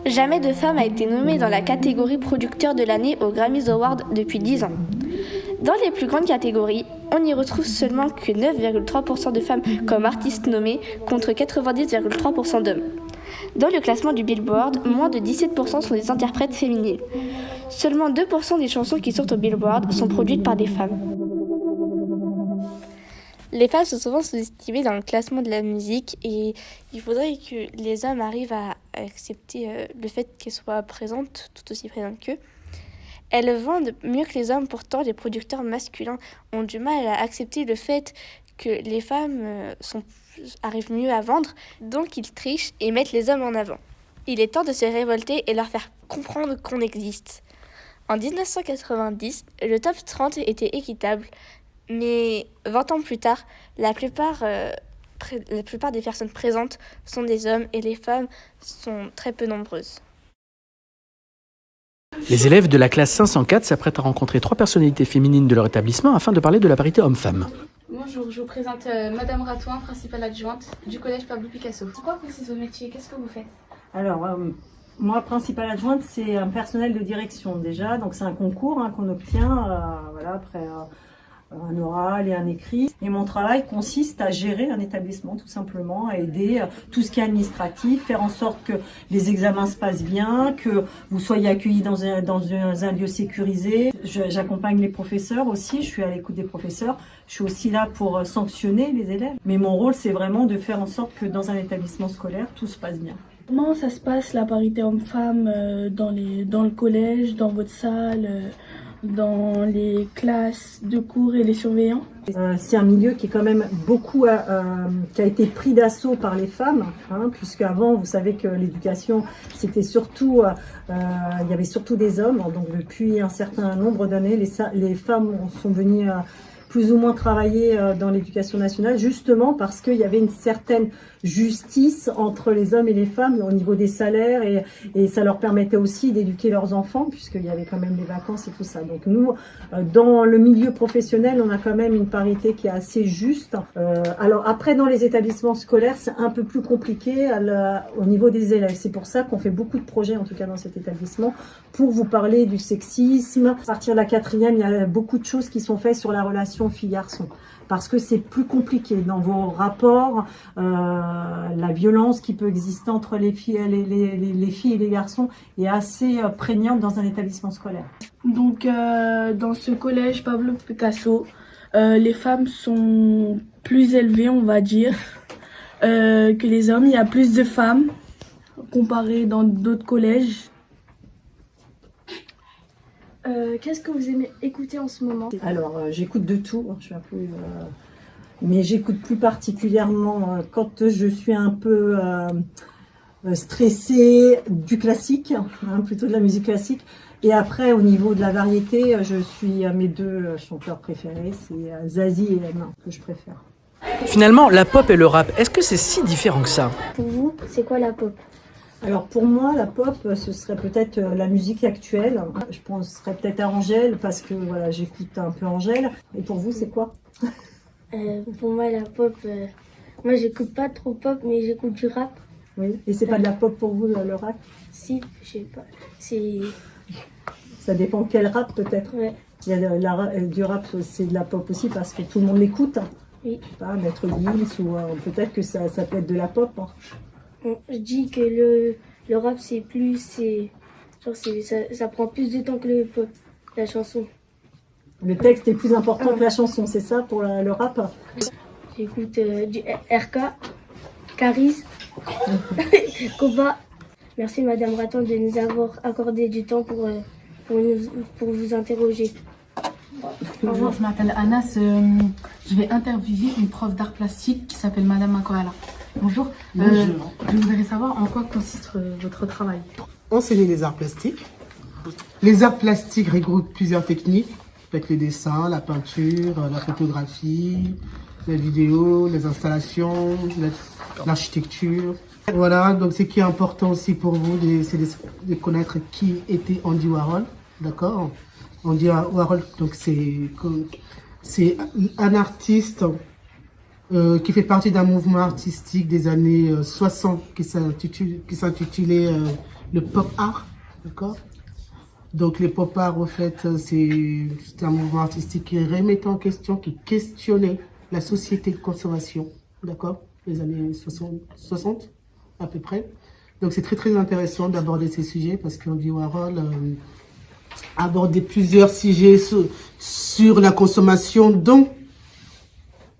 Jamais de femme a été nommée dans la catégorie producteur de l'année aux Grammys Awards depuis 10 ans. Dans les plus grandes catégories, on n'y retrouve seulement que 9,3% de femmes comme artistes nommées contre 90,3% d'hommes. Dans le classement du Billboard, moins de 17% sont des interprètes féminines. Seulement 2% des chansons qui sortent au Billboard sont produites par des femmes. Les femmes sont souvent sous-estimées dans le classement de la musique et il faudrait que les hommes arrivent à accepter le fait qu'elles soient présentes, tout aussi présentes qu'eux. Elles vendent mieux que les hommes, pourtant les producteurs masculins ont du mal à accepter le fait que les femmes arrivent mieux à vendre, donc ils trichent et mettent les hommes en avant. Il est temps de se révolter et leur faire comprendre qu'on existe. En 1990, le top 30 était équitable, mais 20 ans plus tard, la plupart des personnes présentes sont des hommes et les femmes sont très peu nombreuses. Les élèves de la classe 504 s'apprêtent à rencontrer 3 personnalités féminines de leur établissement afin de parler de la parité homme-femme. Bonjour, je vous présente Madame Ratouin, principale adjointe du collège Pablo Picasso. C'est quoi précis vos métiers? Qu'est-ce que vous faites? Alors, moi, principale adjointe, c'est un personnel de direction déjà. Donc, c'est un concours qu'on obtient après un oral et un écrit. Et mon travail consiste à gérer un établissement, tout simplement, à aider tout ce qui est administratif, faire en sorte que les examens se passent bien, que vous soyez accueillis dans un lieu sécurisé. J'accompagne les professeurs aussi, je suis à l'écoute des professeurs. Je suis aussi là pour sanctionner les élèves. Mais mon rôle, c'est vraiment de faire en sorte que dans un établissement scolaire, tout se passe bien. Comment ça se passe, la parité homme-femme, dans le collège, dans votre salle, dans les classes de cours et les surveillants? C'est un milieu qui est quand même beaucoup, qui a été pris d'assaut par les femmes, puisque avant, vous savez que l'éducation, c'était surtout, il y avait surtout des hommes. Donc depuis un certain nombre d'années, les femmes sont venues plus ou moins travailler dans l'éducation nationale, justement parce qu'il y avait une certaine justice entre les hommes et les femmes au niveau des salaires et ça leur permettait aussi d'éduquer leurs enfants puisqu'il y avait quand même les vacances et tout ça. Donc nous, dans le milieu professionnel, on a quand même une parité qui est assez juste. Alors après, dans les établissements scolaires, c'est un peu plus compliqué au niveau des élèves. C'est pour ça qu'on fait beaucoup de projets, en tout cas dans cet établissement, pour vous parler du sexisme. À partir de la 4e, il y a beaucoup de choses qui sont faites sur la relation fille-garçon. Parce que c'est plus compliqué dans vos rapports, la violence qui peut exister entre les filles et les garçons est assez prégnante dans un établissement scolaire. Donc dans ce collège Pablo Picasso, les femmes sont plus élevées, on va dire, que les hommes. Il y a plus de femmes comparé dans d'autres collèges. Qu'est-ce que vous aimez écouter en ce moment? Alors, j'écoute de tout, je suis un peu, mais j'écoute plus particulièrement quand je suis un peu stressée, du classique, plutôt de la musique classique. Et après, au niveau de la variété, je suis mes 2 chanteurs préférés, c'est Zazie et Emma que je préfère. Finalement, la pop et le rap, est-ce que c'est si différent que ça? Pour vous, c'est quoi la pop? Alors pour moi, la pop, ce serait peut-être la musique actuelle. Je penserais peut-être à Angèle parce que voilà, j'écoute un peu Angèle. Et pour vous, c'est quoi? Pour moi, la pop, moi j'écoute pas trop pop, mais j'écoute du rap. Oui. Et c'est pas de la pop pour vous, le rap? Si, je sais pas. C'est... Ça dépend quel rap peut-être. Ouais. Il y a du rap, c'est de la pop aussi parce que tout le monde l'écoute. Oui. Je sais pas, Maître Gims ou peut-être que ça peut être de la pop. Je dis que le rap c'est plus, ça prend plus de temps que le pop, la chanson. Le texte est plus important que la chanson, c'est ça pour le rap? J'écoute du RK, Caris, Koba. Merci Madame Raton de nous avoir accordé du temps pour vous interroger. Bonjour, je m'appelle Anas. Je vais interviewer une prof d'art plastique qui s'appelle Madame Makoala. Bonjour. Bonjour. Je voudrais savoir en quoi consiste votre travail. Enseigner les arts plastiques. Les arts plastiques regroupent plusieurs techniques, peut-être le dessin, la peinture, la photographie, la vidéo, les installations, l'architecture. Voilà, donc ce qui est important aussi pour vous, c'est de connaître qui était Andy Warhol, d'accord? Andy Warhol, donc c'est un artiste qui fait partie d'un mouvement artistique des années 60 qui s'intitulait le pop art, d'accord? Donc les pop art, en fait, c'est un mouvement artistique qui remettait en question, qui questionnait la société de consommation, d'accord? Les années 60 à peu près. Donc c'est très très intéressant d'aborder ces sujets parce qu'Andy Warhol a abordé plusieurs sujets sur la consommation, dont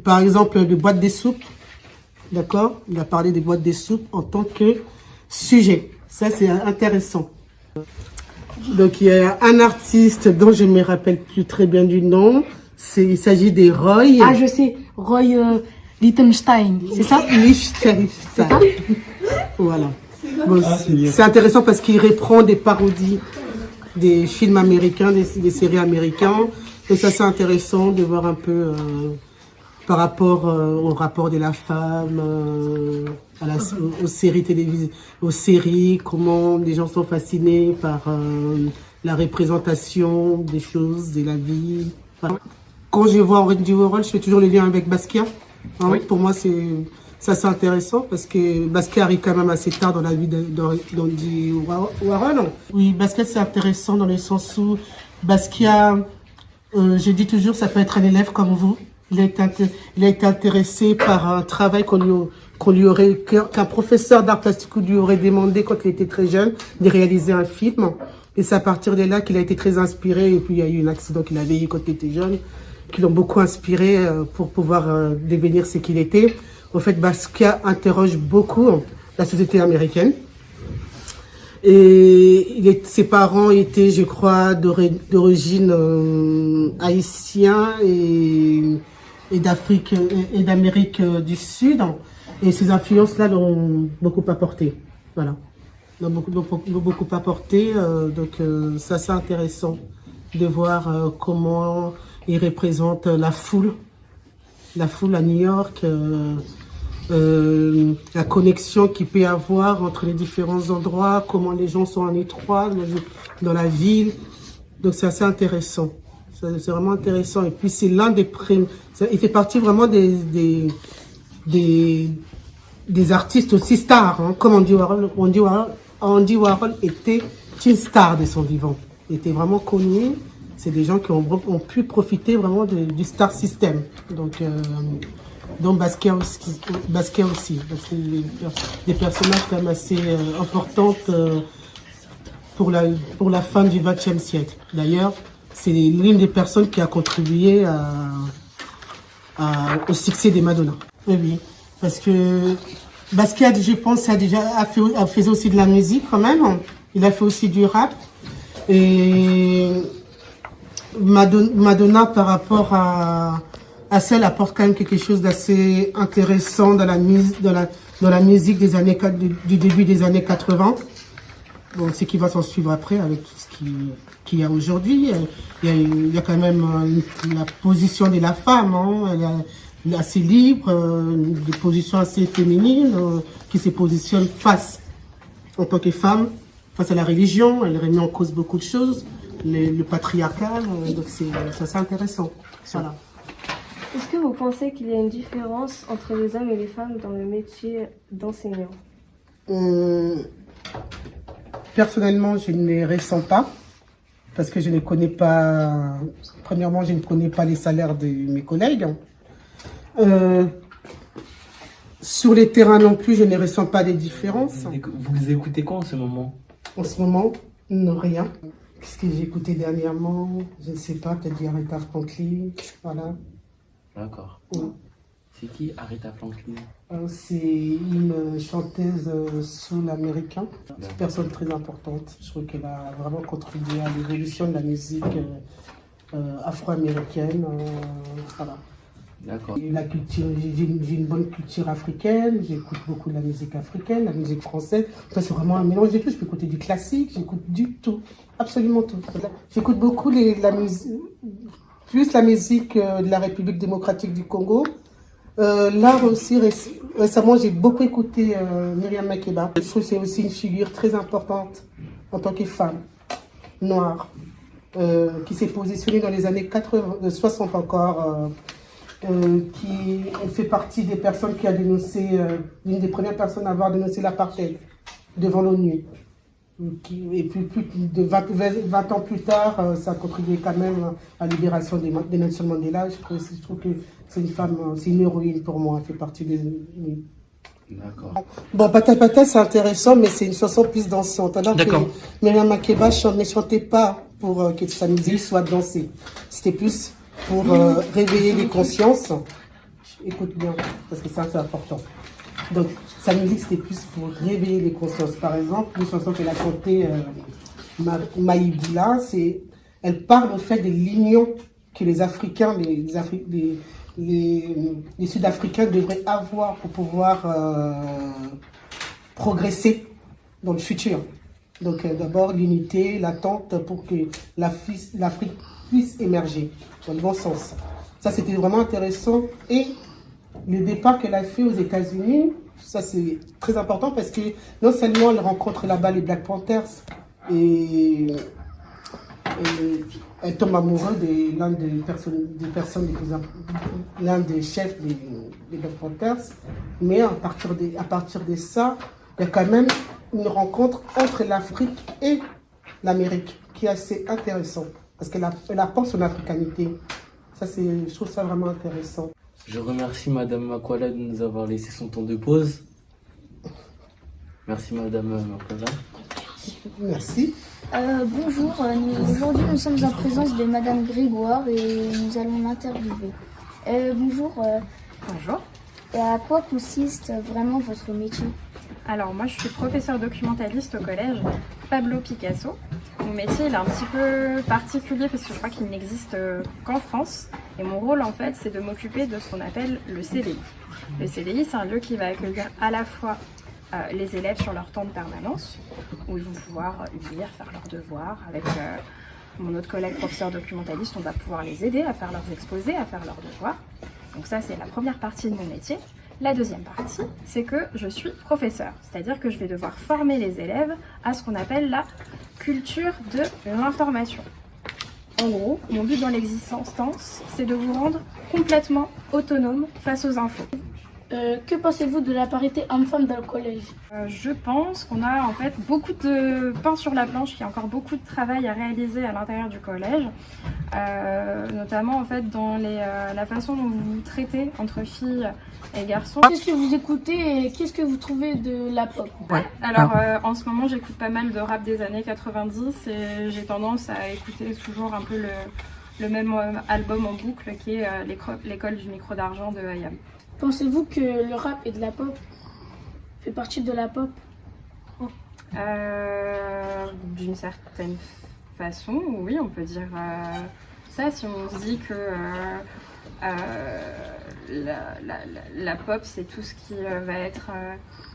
par exemple les boîtes des soupes, d'accord? Il a parlé des boîtes des soupes en tant que sujet. Ça c'est intéressant. Donc il y a un artiste dont je ne me rappelle plus très bien du nom. Il s'agit des Roy. Ah, je sais, Roy Lichtenstein, c'est ça? Lichtenstein. C'est ça? Voilà. Bon, c'est intéressant parce qu'il reprend des parodies des films américains, des séries américaines. Et ça c'est intéressant de voir un peu par rapport au rapport de la femme, aux séries télévisées, aux séries, comment les gens sont fascinés par la représentation des choses, de la vie. Voilà. Quand je vois Andy Warhol, je fais toujours le lien avec Basquiat. Hein, oui. Pour moi, c'est intéressant parce que Basquiat arrive quand même assez tard dans la vie d'Andy Warhol. Oui, Basquiat, c'est intéressant dans le sens où Basquiat, je dis toujours, ça peut être un élève comme vous. Il a été intéressé par un travail qu'un professeur d'art plastique lui aurait demandé quand il était très jeune de réaliser un film. Et c'est à partir de là qu'il a été très inspiré. Et puis il y a eu un accident qu'il avait eu quand il était jeune, qui l'ont beaucoup inspiré pour pouvoir devenir ce qu'il était. En fait, Basquiat interroge beaucoup la société américaine. Et ses parents étaient, je crois, d'origine haïtienne et d'Afrique et d'Amérique du Sud. Et ces influences-là l'ont beaucoup apporté. Voilà. L'ont beaucoup apporté. Donc, ça, c'est intéressant de voir comment il représente la foule à New York, la connexion qu'il peut y avoir entre les différents endroits, comment les gens sont en étroit dans la ville. Donc, c'est assez intéressant. C'est vraiment intéressant. Et puis, c'est l'un des primes. Il fait partie vraiment des artistes aussi stars, hein. Comme Andy Warhol était une star de son vivant. Il était vraiment connu. C'est des gens qui ont pu profiter vraiment du star system. Donc Basquiat aussi. Donc, c'est des personnages quand même assez importantes pour la fin du XXe siècle. D'ailleurs, c'est l'une des personnes qui a contribué au succès des Madonna. Oui, parce que Basquiat, je pense, faisait aussi de la musique quand même. Il a fait aussi du rap. Et Madonna, par rapport à ça, elle apporte quand même quelque chose d'assez intéressant dans la musique du début des années 80. Bon, ce qui va s'en suivre après avec tout ce qu'il y a aujourd'hui. Il y a quand même la position de la femme, hein. Elle est assez libre, des positions assez féminines, qui se positionnent en tant que femme, face à la religion. Elle remet en cause beaucoup de choses, le patriarcat, donc c'est assez intéressant. Voilà. Est-ce que vous pensez qu'il y a une différence entre les hommes et les femmes dans le métier d'enseignant? Personnellement, je ne les ressens pas, parce que je ne connais pas, premièrement, je ne connais pas les salaires de mes collègues. Sur les terrains non plus, je ne ressens pas des différences. Vous écoutez quoi en ce moment? En ce moment, non, rien. Qu'est-ce que j'ai écouté dernièrement? Je ne sais pas, peut-être du Aretha Franklin, voilà. D'accord. Ouais. C'est qui Aretha Franklin? C'est une chanteuse soul américaine, une personne très importante. Je trouve qu'elle a vraiment contribué à l'évolution de la musique afro-américaine. Voilà. D'accord. La culture, j'ai une bonne culture africaine, j'écoute beaucoup de la musique africaine, la musique française. C'est vraiment un mélange de tout. Je peux écouter du classique, j'écoute du tout, absolument tout. J'écoute beaucoup la musique de la République démocratique du Congo. Là aussi, récemment, j'ai beaucoup écouté Myriam Makeba. Je trouve que c'est aussi une figure très importante en tant que femme noire qui s'est positionnée dans les années 60 encore Elle fait partie des personnes qui a dénoncé, l'une des premières personnes à avoir dénoncé l'apartheid devant l'ONU. Et puis plus de 20 ans plus tard, ça a contribué quand même à la libération des Nelson Mandela. Je trouve que c'est une femme, c'est une héroïne pour moi, elle fait partie des... D'accord. Bon, Pata Pata, c'est intéressant, mais c'est une chanson plus dansante. Alors que Myriam Makeba ne chantait pas pour que sa musique soit dansée. C'était plus pour réveiller les consciences. Écoute bien, parce que ça, c'est important. Donc, sa musique, c'était plus pour réveiller les consciences. Par exemple, une chanson qu'elle a chantée, Maïboula, elle parle au fait de l'union que les Africains, les Sud-Africains devraient avoir pour pouvoir progresser dans le futur. Donc, d'abord, l'unité, l'attente pour que l'Afrique puisse émerger dans le bon sens. Ça, c'était vraiment intéressant. Et le départ qu'elle a fait aux États-Unis, ça c'est très important parce que non seulement elle rencontre là-bas les Black Panthers et elle tombe amoureuse de l'un des chefs des Black Panthers, mais à partir de ça, il y a quand même une rencontre entre l'Afrique et l'Amérique qui est assez intéressante parce qu'elle apporte son africanité. Je trouve ça vraiment intéressant. Je remercie Madame Makwala de nous avoir laissé son temps de pause. Merci Madame Makwala. Merci. Bonjour, aujourd'hui nous sommes en présence de Madame Grégoire et nous allons l'interviewer. Bonjour. Bonjour. Et à quoi consiste vraiment votre métier? Alors moi je suis professeure documentaliste au collège Pablo Picasso. Mon métier il est un petit peu particulier parce que je crois qu'il n'existe qu'en France. Et mon rôle en fait c'est de m'occuper de ce qu'on appelle le CDI. Le CDI c'est un lieu qui va accueillir à la fois les élèves sur leur temps de permanence où ils vont pouvoir lire, faire leurs devoirs. Avec mon autre collègue professeur documentaliste, on va pouvoir les aider à faire leurs exposés, à faire leurs devoirs. Donc ça c'est la première partie de mon métier. La deuxième partie, c'est que je suis professeur, c'est-à-dire que je vais devoir former les élèves à ce qu'on appelle la culture de l'information. En gros, mon but dans l'existence, c'est de vous rendre complètement autonome face aux infos. Que pensez-vous de la parité homme-femme dans le collège? Je pense qu'on a en fait beaucoup de pain sur la planche, qu'il y a encore beaucoup de travail à réaliser à l'intérieur du collège, notamment en fait dans la façon dont vous vous traitez entre filles et garçons. Qu'est-ce que vous écoutez et qu'est-ce que vous trouvez de la pop? Alors en ce moment j'écoute pas mal de rap des années 90 et j'ai tendance à écouter toujours un peu le même album en boucle qui est l'école du micro d'argent de I.A.M. Pensez-vous que le rap et de la pop fait partie de la pop? D'une certaine façon, oui, on peut dire ça. Si on se dit que la pop, c'est tout ce qui va être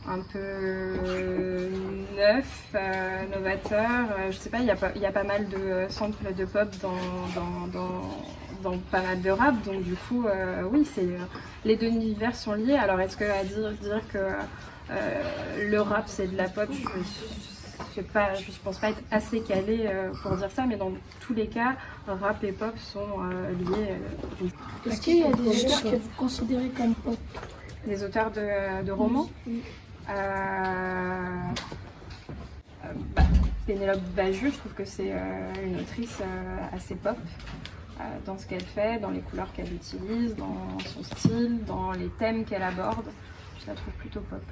un peu neuf, novateur. Je sais pas, il y a pas mal de samples de pop dans pas mal de rap, donc du coup, oui, les deux univers sont liés. Alors est-ce que à dire que le rap c'est de la pop, je pense pas être assez calée pour dire ça, mais dans tous les cas, rap et pop sont liés. Est-ce qu'il y a des auteurs que vous considérez comme pop? Des auteurs de romans? Pénélope Bagieux, je trouve que c'est une autrice assez pop. Dans ce qu'elle fait, dans les couleurs qu'elle utilise, dans son style, dans les thèmes qu'elle aborde, je la trouve plutôt pop.